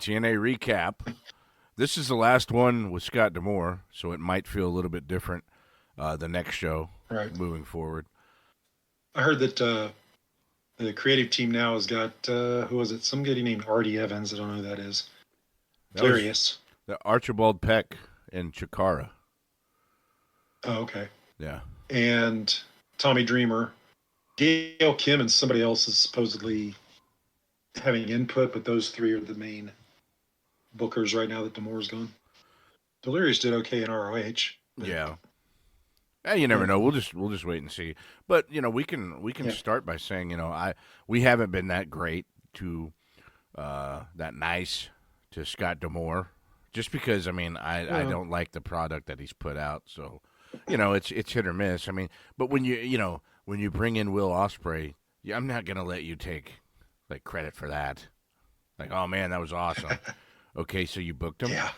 TNA recap. This is the last one with Scott D'Amore, so it might feel a little bit different the next show moving forward. I heard that the creative team now has got, who was it? Somebody named Artie Evans. I don't know who that is. Hilarious. The Archibald Peck and Chikara. Oh, okay. Yeah. And Tommy Dreamer. Gail Kim and somebody else is supposedly having input, but those three are the main bookers right now that D'Amore's gone. Delirious did okay in ROH. Yeah. You never know. We'll just wait and see. But we can start by saying we haven't been that great to that nice to Scott D'Amore, just because I don't like the product that he's put out. So it's hit or miss. But when you bring in Will Ospreay, I'm not gonna let you take like credit for that. Like, oh man, that was awesome. Okay, so you booked him. Yeah.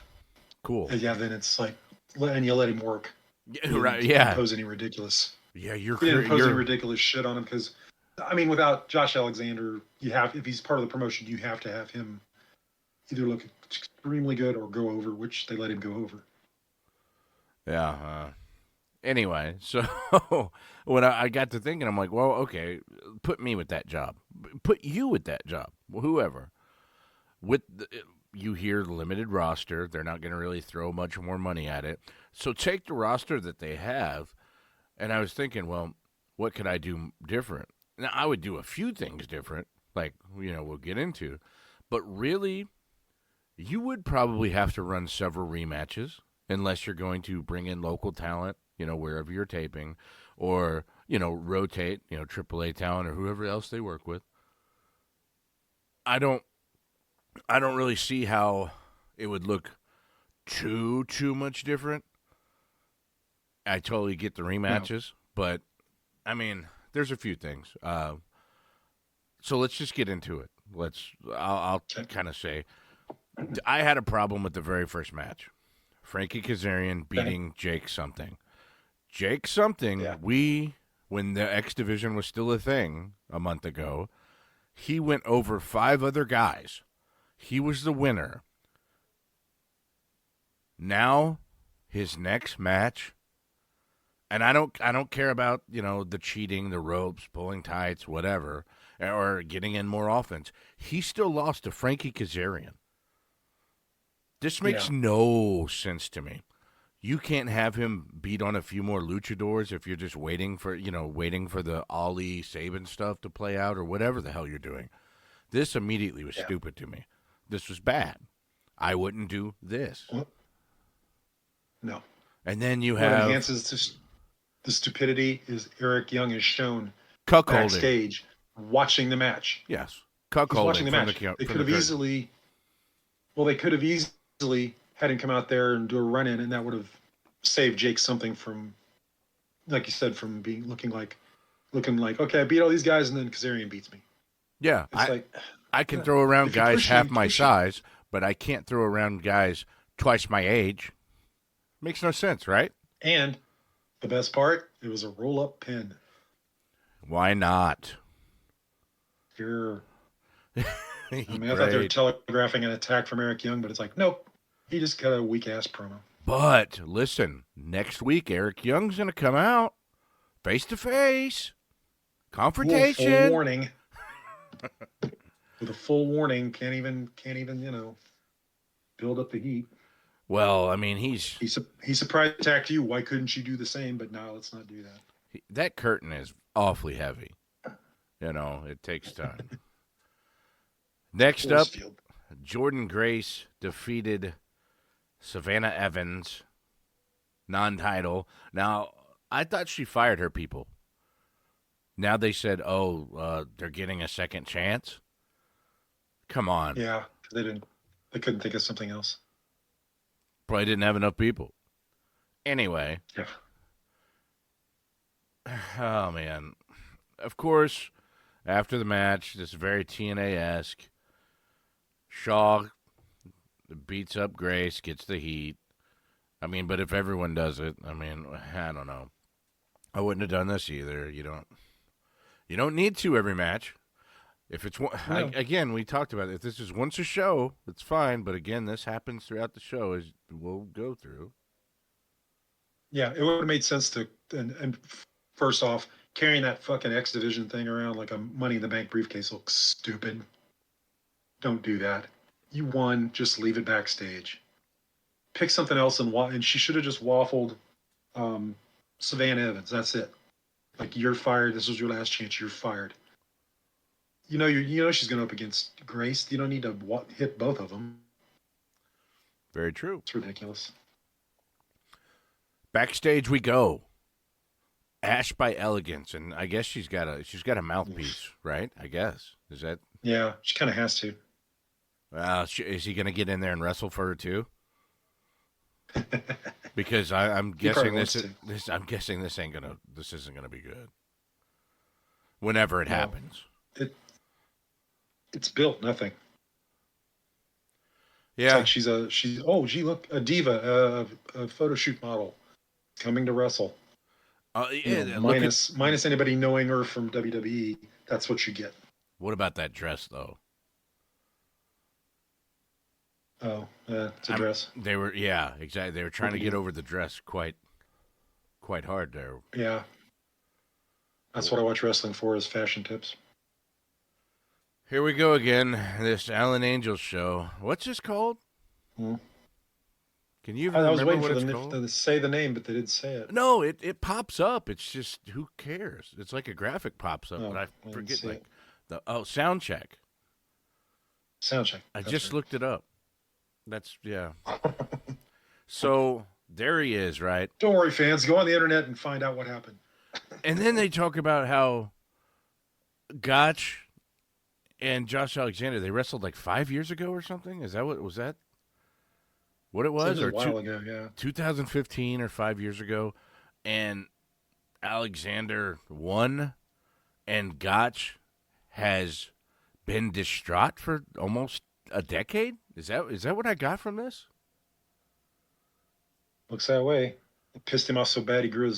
Cool. Yeah. Then it's like, and you let him work. Yeah, right. Yeah. Impose any ridiculous. Yeah, you're imposing ridiculous shit on him because, without Josh Alexander, if he's part of the promotion, you have to have him either look extremely good or go over, which they let him go over. Yeah. Anyway, so when I got to thinking, I'm like, well, okay, put me with that job, put you with that job, whoever. You hear limited roster, they're not going to really throw much more money at it. So take the roster that they have, and I was thinking, well, what could I do different? Now, I would do a few things different, like, we'll get into. But really, you would probably have to run several rematches unless you're going to bring in local talent, wherever you're taping, or, rotate, AAA talent or whoever else they work with. I don't really see how it would look too much different. I totally get the rematches, but there's a few things. So let's just get into it. I'll kind of say I had a problem with the very first match. Frankie Kazarian beating Jake something. Jake something. Yeah. When the X Division was still a thing a month ago, he went over 5 other guys. He was the winner. Now, his next match, and I don't care about, the cheating, the ropes, pulling tights, whatever, or getting in more offense. He still lost to Frankie Kazarian. This makes no sense to me. You can't have him beat on a few more luchadors if you're just waiting for the Ali Sabin stuff to play out or whatever the hell you're doing. This immediately was stupid to me. This was bad. I wouldn't do this. No. And then you what have... What enhances the stupidity is Eric Young is shown cuckolding backstage watching the match. Yes. Cuckolding. Watching the match. They could have easily... Well, they could have easily had him come out there and do a run-in, and that would have saved Jake something from, like you said, from looking like, okay, I beat all these guys, and then Kazarian beats me. Yeah. I can throw around guys half my size, but I can't throw around guys twice my age. Makes no sense, right? And the best part, it was a roll-up pin. Why not? Sure. I thought they were telegraphing an attack from Eric Young, but it's like, nope. He just got a weak-ass promo. But, listen, next week, Eric Young's going to come out face-to-face. Confrontation. Full warning. With a full warning, can't even build up the heat. Well, he surprise attacked you. Why couldn't you do the same? But no, let's not do that. That curtain is awfully heavy. It takes time. Next up, Jordan Grace defeated Savannah Evans, non-title. Now, I thought she fired her people. Now they said, they're getting a second chance. Come on. Yeah, they didn't. They couldn't think of something else. Probably didn't have enough people. Anyway. Yeah. Oh, man. Of course, after the match, this is very TNA-esque. Shaw beats up Grace, gets the heat. But if everyone does it, I don't know. I wouldn't have done this either. You don't need to every match. If it's one, No. again, we talked about it. If this is once a show, it's fine. But again, this happens throughout the show, as we'll go through. Yeah, it would have made sense to and first off, carrying that fucking X Division thing around like a Money in the Bank briefcase looks stupid. Don't do that. You won, just leave it backstage. Pick something else and she should have just waffled Savannah Evans. That's it. Like you're fired. This was your last chance. You're fired. You know she's going up against Grace. You don't need to hit both of them. Very true. It's ridiculous. Backstage we go. Ash by Elegance, and I guess she's got a mouthpiece, right? I guess is that. Yeah, she kind of has to. Is he going to get in there and wrestle for her too? Because I'm guessing I'm guessing this isn't gonna be good. Whenever it happens, it's built nothing. Yeah, it's like she's look, a diva, a photo shoot model coming to wrestle. Minus anybody knowing her from WWE. That's what you get. What about that dress though? Oh, it's a dress. They were exactly. They were trying to get over the dress quite hard there. Yeah, that's what I watch wrestling for is fashion tips. Here we go again. This Alan Angels show. What's this called? Can you even remember what it's called? I was waiting for them to say the name, but they didn't say it. No, it pops up. It's just who cares? It's like a graphic pops up, but I forget like sound check. Sound check. I just looked it up. So there he is, right? Don't worry, fans. Go on the internet and find out what happened. And then they talk about how Gotch and Josh Alexander, they wrestled like 5 years ago or something. Is that what was that? What it was? Or a while ago, yeah. 2015 or 5 years ago. And Alexander won, and Gotch has been distraught for almost a decade. Is that what I got from this? Looks that way. It pissed him off so bad he grew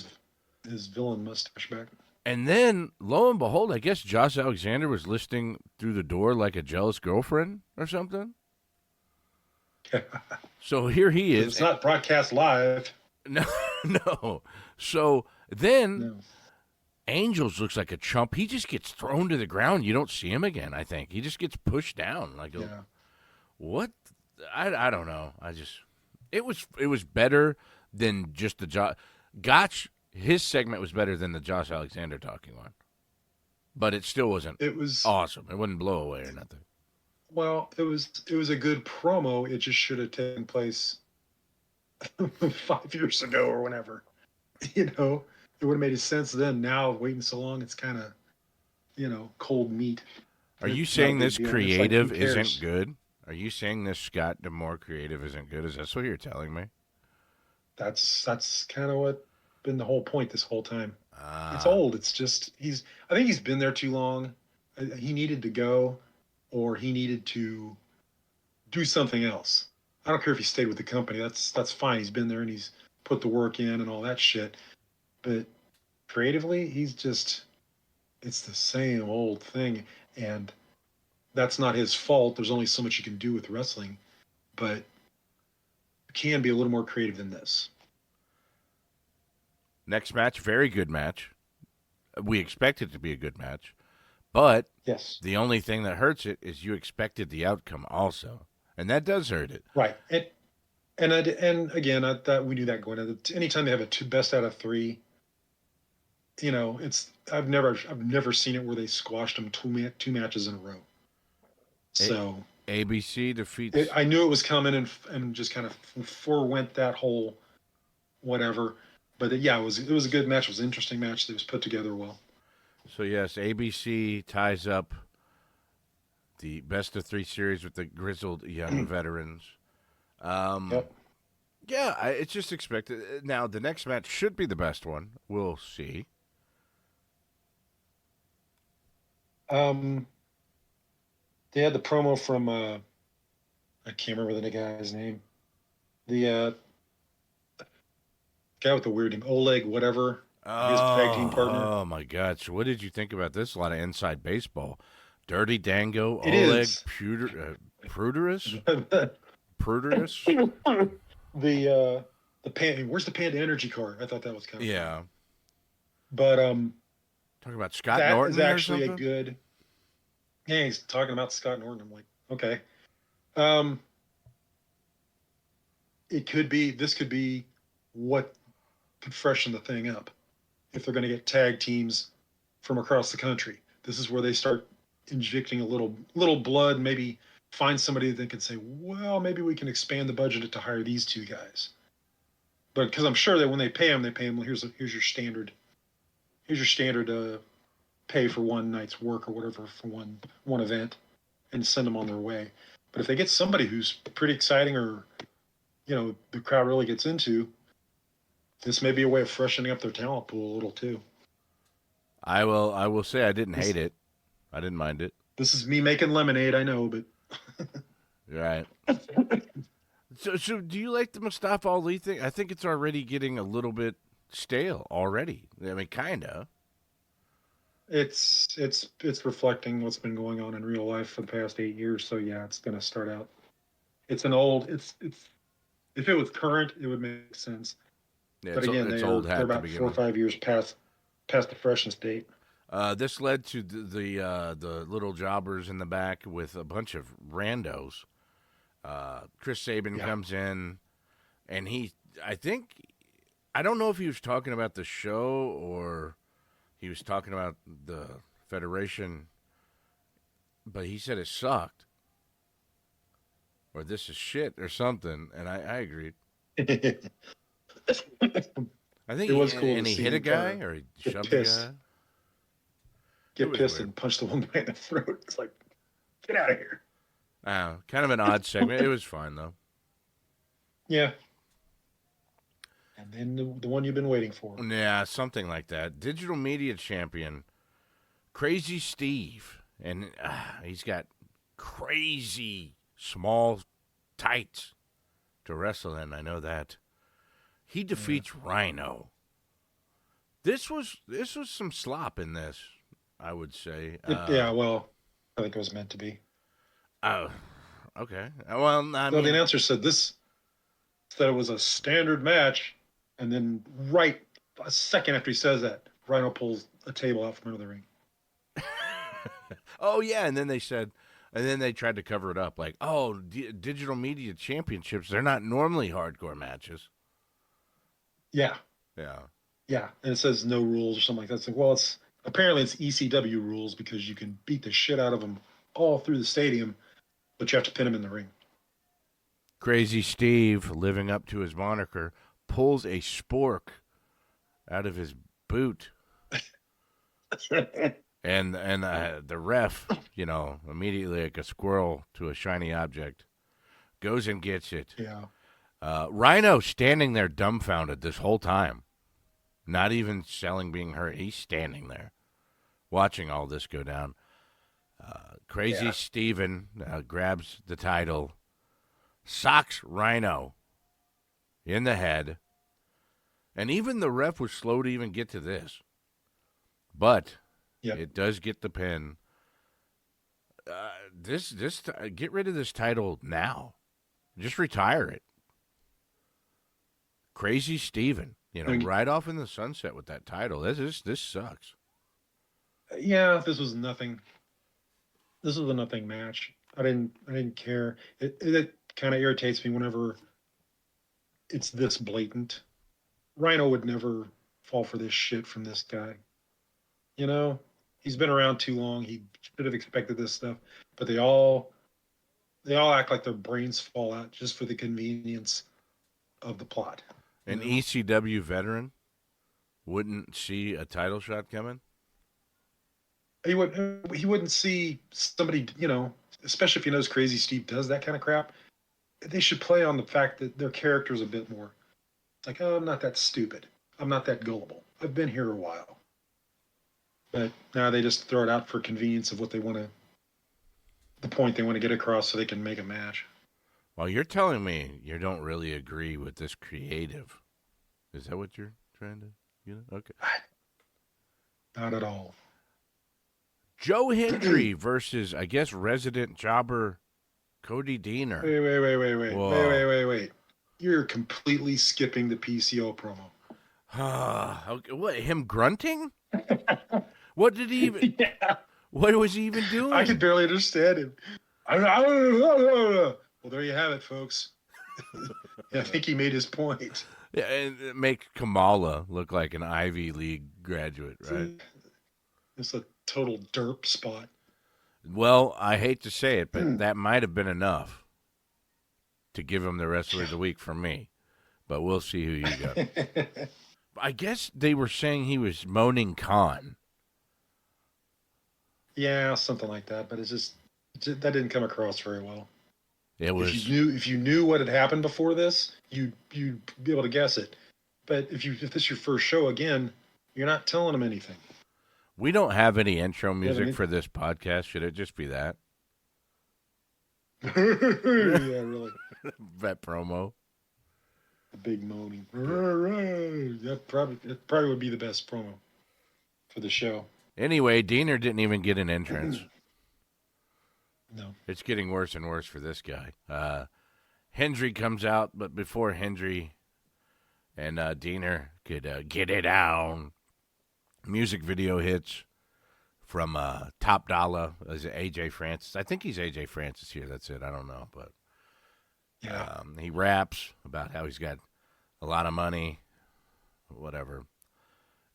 his villain mustache back. And then, lo and behold, I guess Josh Alexander was listening through the door like a jealous girlfriend or something. So here he is. It's not broadcast live. No. So then Angels looks like a chump. He just gets thrown to the ground. You don't see him again, I think. He just gets pushed down. What? I don't know. It was better than just the Gotch. His segment was better than the Josh Alexander talking one, but it still wasn't. It was awesome. It wouldn't blow away or nothing. Well, it was a good promo. It just should have taken place 5 years ago or whenever. It would have made sense then. Now waiting so long, it's kind of cold meat. Are you saying this creative isn't good? Are you saying this Scott D'Amore creative isn't good? Is that what you're telling me? That's kind of what been the whole point this whole time. It's old. It's just I think he's been there too long. He needed to go, or he needed to do something else. I don't care if he stayed with the company. That's fine. He's been there and he's put the work in and all that shit. But creatively, it's the same old thing. And that's not his fault. There's only so much you can do with wrestling. But it can be a little more creative than this. Next match, very good match. We expect it to be a good match. But yes, the only thing that hurts it is you expected the outcome also. And that does hurt it. Right. And again, I thought we knew that going in. Anytime they have a best out of three, I've never seen it where they squashed them two matches in a row. So ABC defeats. I knew it was coming and just kind of forewent that whole whatever. But it was a good match. It was an interesting match that was put together well. So yes, ABC ties up the best of three series with the grizzled young veterans. Yep. Yeah, it's just expected. Now the next match should be the best one. We'll see. They had the promo from I can't remember the guy's name. The guy with the weird name, Oleg, whatever. His tag team partner. Oh my God! So what did you think about this? A lot of inside baseball. Dirty Dango, It Oleg is. Pruderus? the Pruderus? the Panda. Where's the Panda Energy card? I thought that was kind of funny. Yeah. But Talking about Scott that is Norton or actually a something? good. Yeah, he's talking about Scott Norton. I'm like, okay. Um, it could be. This could be what could freshen the thing up if they're going to get tag teams from across the country. This is where they start injecting a little blood. Maybe find somebody that can say, well, maybe we can expand the budget to hire these two guys. But because I'm sure that when they pay them, well, here's your standard pay for one night's work or whatever for one event, and send them on their way. But if they get somebody who's pretty exciting, or the crowd really gets into, this may be a way of freshening up their talent pool a little too. I will say I didn't This hate it. I didn't mind it. this is me making lemonade, I know, but Right. So do you like the Mustafa Ali thing? I think it's already getting a little bit stale already. I mean, kinda. it's reflecting what's been going on in real life for the past 8 years. So yeah, it's going to start out. It's an old. It's if it was current, it would make sense. Yeah, But it's again, it's they're old they're hat to about begin 4 or 5 years past the freshness date. This led to the little jobbers in the back with a bunch of randos. Chris Sabin Yeah. comes in, and I think, I don't know if he was talking about the show or he was talking about the Federation, but he said it sucked or this is shit or something, and I agreed. It I think was cool to he see hit a him kind guy of or he get shoved a pissed, guy. It was weird. and punch the one guy in the throat. It's like, get out of here. Kind of an odd segment. It was fine though. Yeah. And then the one you've been waiting for. Yeah, something like that. Digital media champion, Crazy Steve, and he's got crazy small tights to wrestle in. I know that. He defeats Rhino. This was some slop in this, I would say. Yeah, well, I think it was meant to be. Oh, okay. Well, I No, the mean, announcer said it was a standard match, and then right a second after he says that, Rhino pulls a table out from under the ring. oh yeah, and then they tried to cover it up, like, oh, digital media championships, they're not normally hardcore matches. Yeah, Yeah. yeah, and it says no rules or something like that. It's like, well, it's apparently it's ECW rules because you can beat the shit out of them all through the stadium, but you have to pin them in the ring. Crazy Steve, living up to his moniker, pulls a spork out of his boot, and the ref, immediately like a squirrel to a shiny object, goes and gets it. Yeah. Rhino standing there dumbfounded this whole time, not even selling being hurt. He's standing there, watching all this go down. Crazy Steven grabs the title, socks Rhino in the head, and even the ref was slow to even get to this. But it does get the pin. Get rid of this title now. Just retire it. Crazy Steven, right off in the sunset with that title. This sucks. Yeah, this was nothing. This was a nothing match. I didn't care. It kind of irritates me whenever it's this blatant. Rhino would never fall for this shit from this guy. He's been around too long. He should have expected this stuff. But they all act like their brains fall out just for the convenience of the plot. An ECW veteran wouldn't see a title shot coming. He wouldn't see somebody, especially if he knows Crazy Steve does that kind of crap. They should play on the fact that their character's a bit more. It's like, oh, I'm not that stupid. I'm not that gullible. I've been here a while. But now they just throw it out for convenience of what they want to, the point they want to get across so they can make a match. Well, you're telling me you don't really agree with this creative. Is that what you're trying to, Okay. Not at all. Joe Hendry versus, I guess, resident jobber Cody Deaner. Wait. You're completely skipping the PCO promo. Okay, what, him grunting? What did he even... Yeah. What was he even doing? I could barely understand him. Well, there you have it, folks. I think he made his point. Yeah, and it makes Kamala look like an Ivy League graduate, right? It's a total derp spot. Well, I hate to say it, but that might have been enough to give him the wrestler of the week from me. But we'll see who you got. I guess they were saying he was moaning Khan. Yeah, something like that. But it's just that didn't come across very well. It was. If you knew what had happened before this, you'd be able to guess it. But if this is your first show again, you're not telling them anything. We don't have any intro music for this podcast. Should it just be that? Yeah, really. That promo. The big moaning. That probably would be the best promo for the show. Anyway, Diener didn't even get an entrance. No. It's getting worse and worse for this guy. Hendry comes out, but before Hendry and Diener could get it down, music video hits from Top Dollar. Is it AJ Francis? I think he's AJ Francis here. That's it. I don't know, but yeah, he raps about how he's got a lot of money, whatever.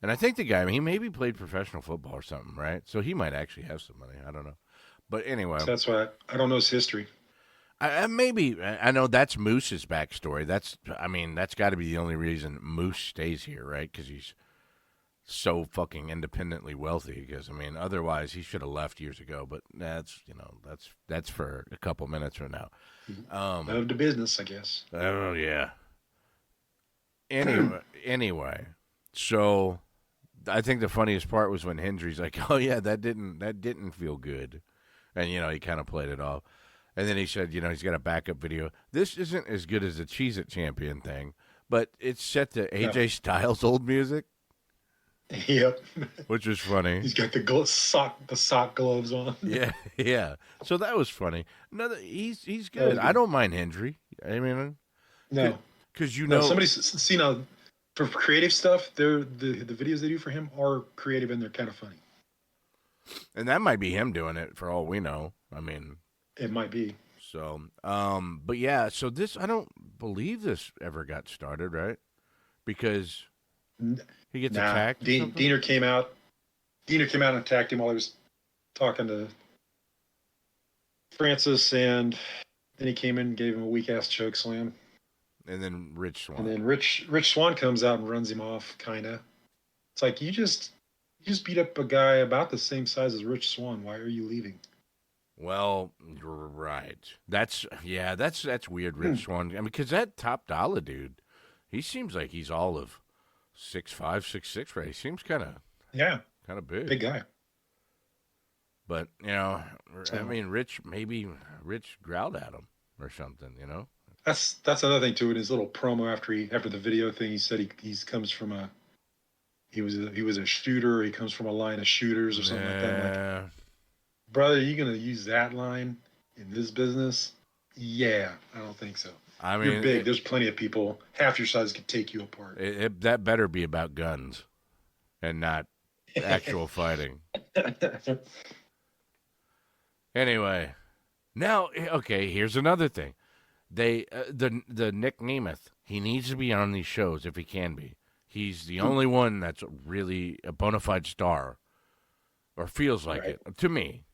And I think the guy, he maybe played professional football or something, right? So he might actually have some money. I don't know. But anyway. So that's why I don't know his history. I know that's Moose's backstory. That's got to be the only reason Moose stays here, right? Because he's so fucking independently wealthy. Because otherwise he should have left years ago. But that's for a couple minutes from now. Love the business, I guess. Oh yeah. Anyway, so I think the funniest part was when Hendry's like, "Oh yeah, that didn't feel good," and he kind of played it off. And then he said, he's got a backup video. This isn't as good as the Cheez-It Champion thing, but it's set to AJ Styles' old music. Yep. Which was funny. He's got the sock gloves on. Yeah. So that was funny. He's good. I don't mind Hendry. No. Because somebody's seen for creative stuff, the videos they do for him are creative and they're kind of funny. And that might be him doing it for all we know. It might be. So, but yeah, so this, I don't believe this ever got started, right? Because he gets attacked. Diener came out and attacked him while he was talking to Francis, and then he came in and gave him a weak-ass choke slam. And then Rich Swann. And then Rich Swann comes out and runs him off, kind of. It's like, you just beat up a guy about the same size as Rich Swann. Why are you leaving? Well, right. That's weird, Rich Swann. Because that Top Dollar dude, he seems like he's all of 6'5", 6'6", right? He seems kind of big. Big guy. But, Rich growled at him or something, That's another thing too. In his little promo after the video thing, he said he comes from he was a shooter. Or he comes from a line of shooters or something like that. Like, brother, are you gonna use that line in this business? Yeah, I don't think so. You're big. There's plenty of people half your size could take you apart. That better be about guns and not actual fighting. Anyway, now here's another thing. The Nick Nemeth, he needs to be on these shows if he can be. He's the only one that's really a bona fide star, or feels like it to me.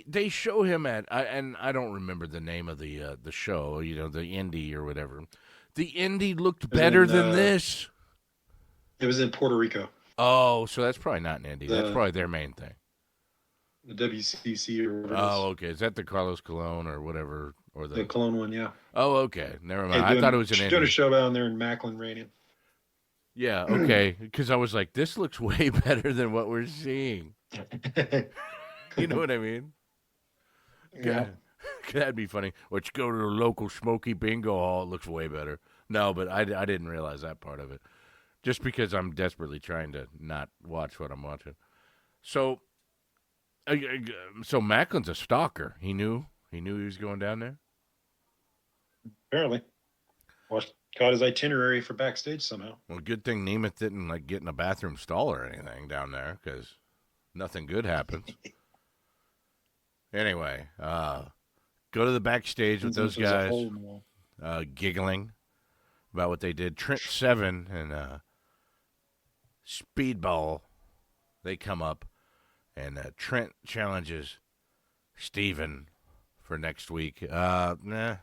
They show him and I don't remember the name of the show, the indie or whatever. The indie looked better than this. It was in Puerto Rico. Oh, so that's probably not an indie. That's probably their main thing. The WCC or whatever. Oh, okay. Is that the Carlos Colon or whatever? Or the Colon one, yeah. Oh, okay. Never mind. I thought it was an indie. Doing a show down there in Macklin, Radiant. Yeah, okay. Because I was like, this looks way better than what we're seeing. You know what I mean? Yeah. That'd be funny. Let's go to the local Smoky Bingo Hall. It looks way better. No, but I didn't realize that part of it. Just because I'm desperately trying to not watch what I'm watching. So, uh, so Macklin's a stalker. He knew he was going down there. Apparently, caught his itinerary for backstage somehow. Well, good thing Nemeth didn't like get in a bathroom stall or anything down there because nothing good happens. Anyway, go to the backstage with those There's a guys, hole in the wall. giggling about what they did. Trent Seven and Speedball, they come up, and Trent challenges Steven for next week. Nah,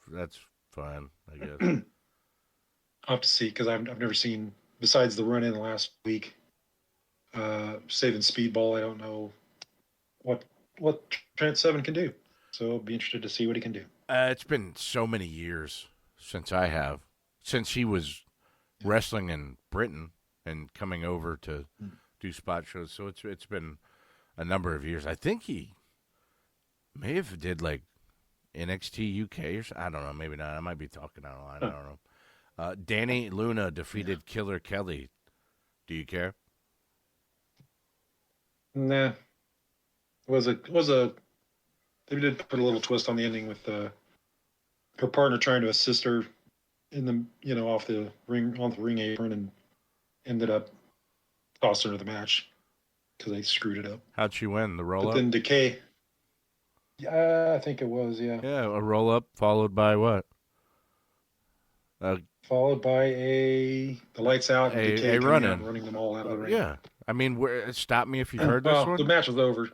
that's fine, I guess. I'll have to see because I've never seen besides the run in last week. Saving Speedball, I don't know what Trent Seven can do. So I'll be interested to see what he can do. It's been so many years since he was wrestling in Britain and coming over to do spot shows. So it's been a number of years. I think he may have did like NXT UK or I don't know, maybe not. I might be talking out of line. I don't know. Danny Luna defeated Killer Kelly. Do you care? Nah, it was a they did put a little twist on the ending with her partner trying to assist her in the off the ring on the ring apron and ended up tossing her the match because they screwed it up. How'd she win? The roll But up? then Decay, yeah, I think it was, yeah. Yeah, a roll up followed by what? Followed by the lights out and Decay A coming run out in. and running them all out of the ring. Yeah. I mean, stop me if you've heard this Well, one. the match was over.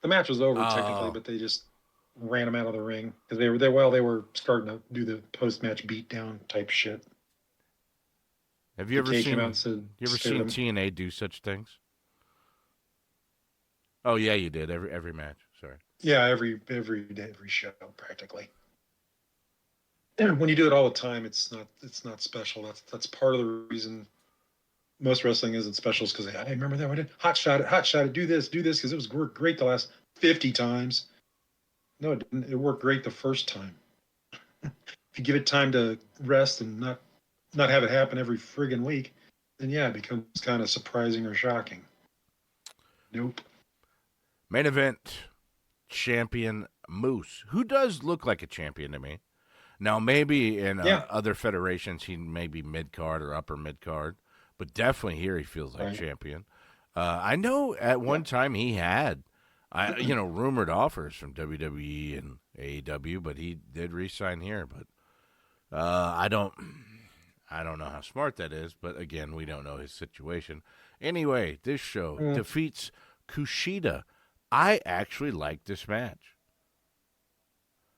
The match was over technically, Oh. but they just ran them out of the ring because they were starting to do the post match beatdown type shit. Have you ever Decay seen? came out and said, You ever "Save seen them." TNA do such things? Oh yeah, you did every match. Sorry. Yeah, every day, every show practically. And when you do it all the time, it's not special. That's part of the reason most wrestling isn't special is because I remember that. I did hot shot it, do this because it was worked great the last 50 times. No, it didn't. It worked great the first time. If you give it time to rest and not have it happen every friggin' week, then yeah, it becomes kind of surprising or shocking. Nope. Main event champion Moose, who does look like a champion to me. Now maybe in Yeah. other federations he may be mid card or upper mid card, but definitely here he feels like Right. champion. I know at one time he had, rumored offers from WWE and AEW, but he did re-sign here. But I don't know how smart that is. But again, we don't know his situation. Anyway, this show defeats Kushida. I actually like this match.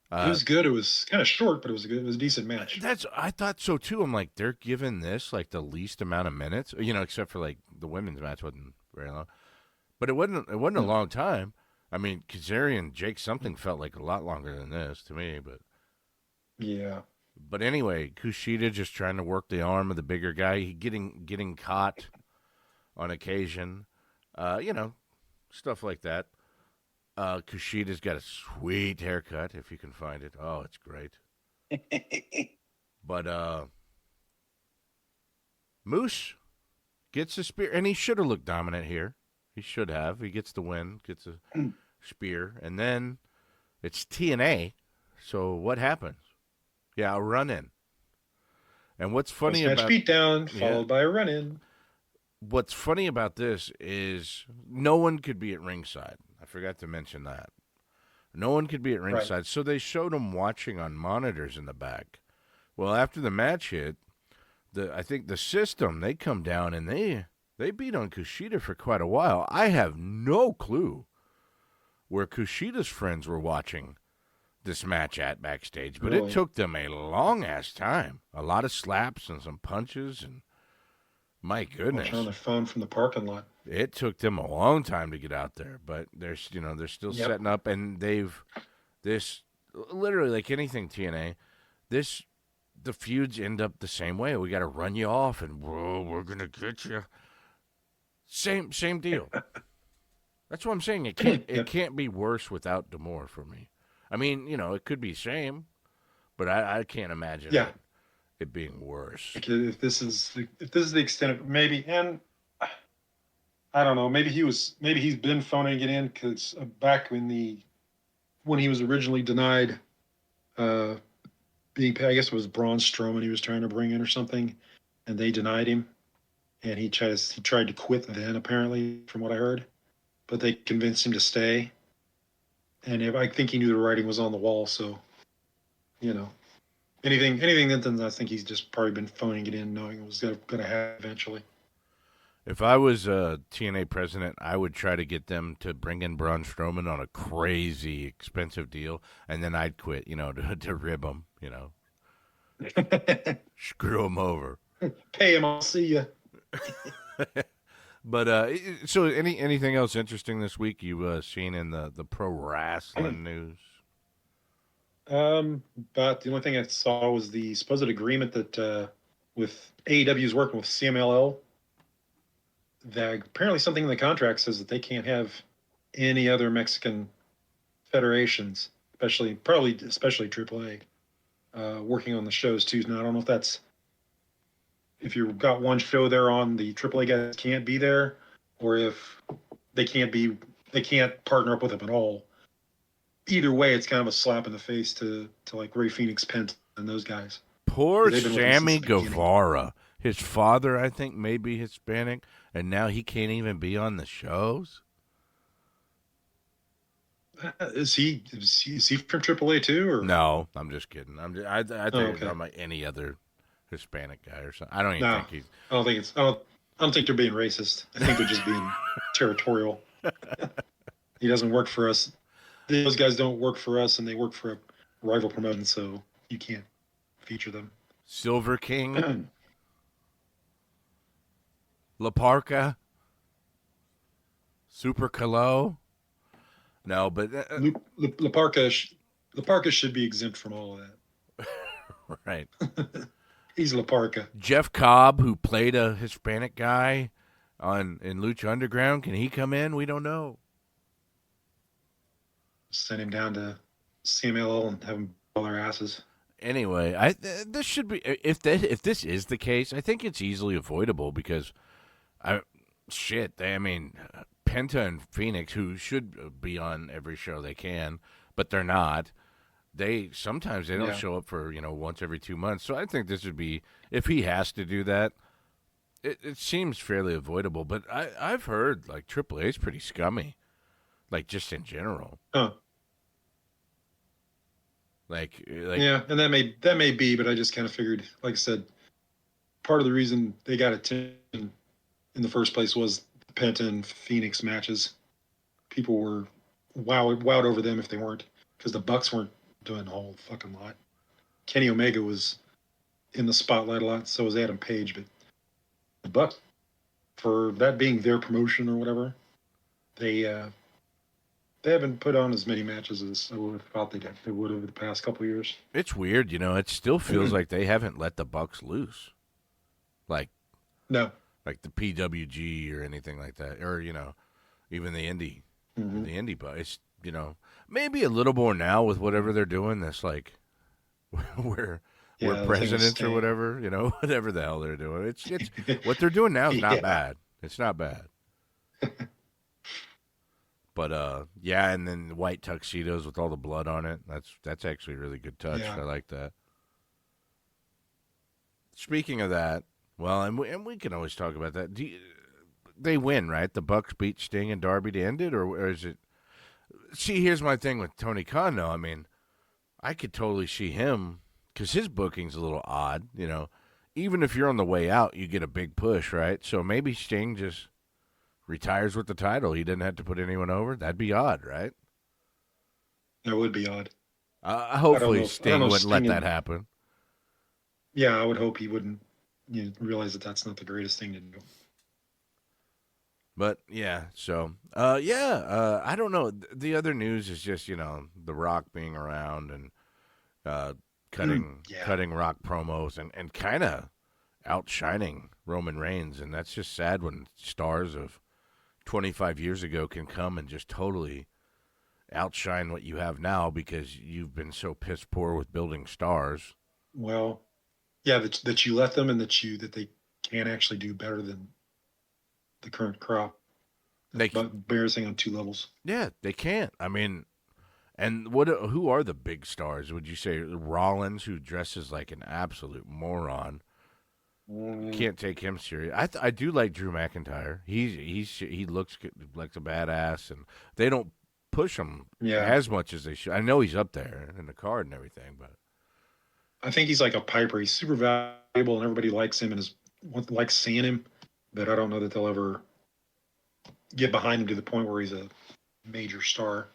It was good. It was kind of short, but it was good. It was a decent match. I thought so too. I'm like, they're giving this like the least amount of minutes, except for like the women's match wasn't very long, but it wasn't a long time. I mean, Kazarian Jake something felt like a lot longer than this to me, but Yeah. anyway, Kushida just trying to work the arm of the bigger guy, he getting caught on occasion, stuff like that. Kushida's got a sweet haircut if you can find it. Oh, it's great. But Moose gets a spear, and he should have looked dominant here. He should have. He gets the win, gets a spear, and then it's TNA. So what happens? Yeah, a run in. And what's funny Match about beat down followed by a run in. what's funny about this is no one could be at ringside. I forgot to mention that. No one could be at ringside, Right. so they showed them watching on monitors in the back. Well, after the match hit, I think the system, they come down and they beat on Kushida for quite a while. I have no clue where Kushida's friends were watching this match at backstage, but Really? it took them a long ass time. A lot of slaps and some punches, and my goodness, Watching on their phone from the parking lot. it took them a long time to get out there. But they're still Yep. setting up, and this literally like anything TNA, the feuds end up the same way. We got to run you off, and whoa, we're gonna get you. Same deal. That's what I'm saying. It can't be worse without D'Amore for me. I mean, it could be same, but I can't imagine Yeah. it being worse. If this is the extent of maybe, and I don't know. Maybe he's been phoning it in because back when he was originally denied uh, being paid, I guess it was Braun Strowman he was trying to bring in or something, and they denied him, and he tried to quit then apparently from what I heard, but they convinced him to stay, and I think he knew the writing was on the wall, so you know anything then I think he's just probably been phoning it in, knowing it was going to happen eventually. If I was TNA president, I would try to get them to bring in Braun Strowman on a crazy expensive deal, and then I'd quit, to rib him, screw him over. Pay him, I'll see you. But so anything else interesting this week you've seen in the pro wrestling news? But the only thing I saw was the supposed agreement that with AEW is working with CMLL. That apparently something in the contract says that they can't have any other Mexican federations, especially AAA, working on the shows too. Now I don't know if you've got one show there on the AAA guys can't be there, or if they can't partner up with them at all. Either way, it's kind of a slap in the face to like Ray Phoenix, Pent, and those guys. Poor Sammy Guevara. His father, I think, may be Hispanic, and now he can't even be on the shows. Is he from AAA too? Or no? I'm just kidding. I think okay. he's talking about any other Hispanic guy or something. I don't even think he's. I don't think they're being racist. I think they're just being territorial. He doesn't work for us. Those guys don't work for us, and they work for a rival promotion, so you can't feature them. Silver King, La Parca, Super Calo. No, but La Parca should be exempt from all of that. Right. He's La Parca. Jeff Cobb, who played a Hispanic guy in Lucha Underground, can he come in? We don't know. Send him down to CMLL and have him all their asses. Anyway, this should be if this is the case, I think it's easily avoidable because Penta and Phoenix, who should be on every show they can, but they're not. Sometimes they don't show up for once every 2 months. So I think this would be, if he has to do that, it seems fairly avoidable. But I've heard like AAA is pretty scummy, like just in general. Huh. Like yeah, and that may be, but I just kind of figured, like I said, part of the reason they got attention in the first place was the Penta and Phoenix matches. People were wowed over them if they weren't, because the Bucks weren't doing a whole fucking lot. Kenny Omega was in the spotlight a lot, so was Adam Page, but the Bucks, for that being their promotion or whatever, they haven't put on as many matches as I would have thought they would have the past couple of years. It's weird, it still feels like they haven't let the Bucks loose. Like no. Like the PWG or anything like that. Or, even the indie. Mm-hmm. The indie Bucks. It's, maybe a little more now with whatever they're doing. That's like we're presidents or whatever, whatever the hell they're doing. It's what they're doing now is not bad. It's not bad. But and then white tuxedos with all the blood on it. That's actually a really good touch. I like that. Speaking of that, well, and we can always talk about that. They win, right? The Bucks beat Sting and Darby to end it, or is it? See, here's my thing with Tony Khan, though. I mean, I could totally see him because his booking's a little odd. Even if you're on the way out, you get a big push, right? So maybe Sting just retires with the title. He didn't have to put anyone over. That'd be odd, right? That would be odd. Hopefully Sting wouldn't let that happen. Yeah, I would hope he wouldn't realize that that's not the greatest thing to do. But, yeah, so, I don't know. The other news is just, The Rock being around and cutting Rock promos and kind of outshining Roman Reigns. And that's just sad when stars of 25 years ago can come and just totally outshine what you have now because you've been so piss poor with building stars. Well, yeah, that you let them and that they can actually do better than the current crop. They, But embarrassing on two levels. yeah, they can't. I mean, and what? Who are the big stars? Would you say Rollins, who dresses like an absolute moron? Mm, Can't take him serious. I do like Drew McIntyre. He looks like a badass, and they don't push him yeah, as much as they should. I know he's up there in the card and everything, but I think he's like a Piper. He's super valuable, and everybody likes him and likes seeing him. But I don't know that they'll ever get behind him to the point where he's a major star.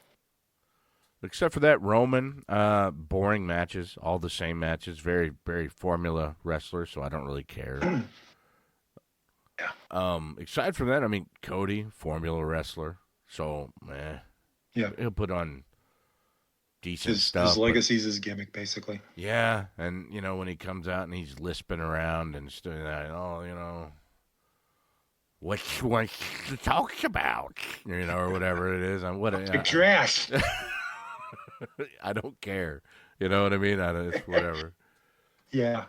except for that Roman, boring matches, all the same matches, very very formula wrestler. So I don't really care. Yeah, Aside from that, I mean Cody, formula wrestler. So yeah. he'll put on decent His stuff, but legacy's his gimmick, basically. yeah, and when he comes out and he's lisping around and stuff, oh, what you want to talk about, or whatever it is. I'm what Kick your ass. I don't care. You know what I mean? It's whatever. Yeah,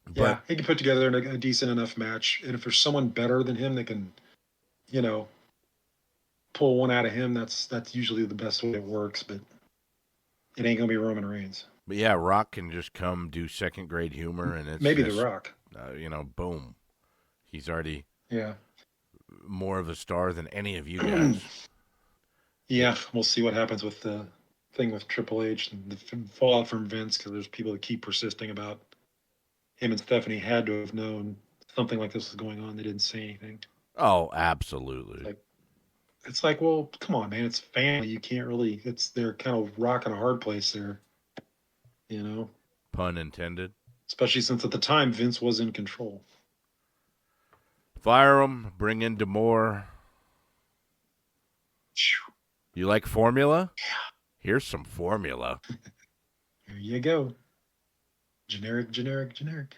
But yeah. He can put together a decent enough match, and if there's someone better than him that can, you know, pull one out of him, that's usually the best way it works. But it ain't gonna be Roman Reigns. yeah, Rock can just come do second grade humor, and it's Maybe The just Rock. boom, he's already Yeah. more of a star than any of you guys. Yeah, we'll see what happens with the thing with Triple H and the fallout from Vince, because there's people that keep persisting about him and Stephanie had to have known something like this was going on. They didn't say anything. Oh, absolutely. Like, it's like, well, come on, man, it's family. You can't really. They're kind of rocking a hard place there, you know. Pun intended. Especially since at the time Vince was in control. Fire them, bring in Demore. You like formula? Here's some formula. Here you go. Generic, generic, generic.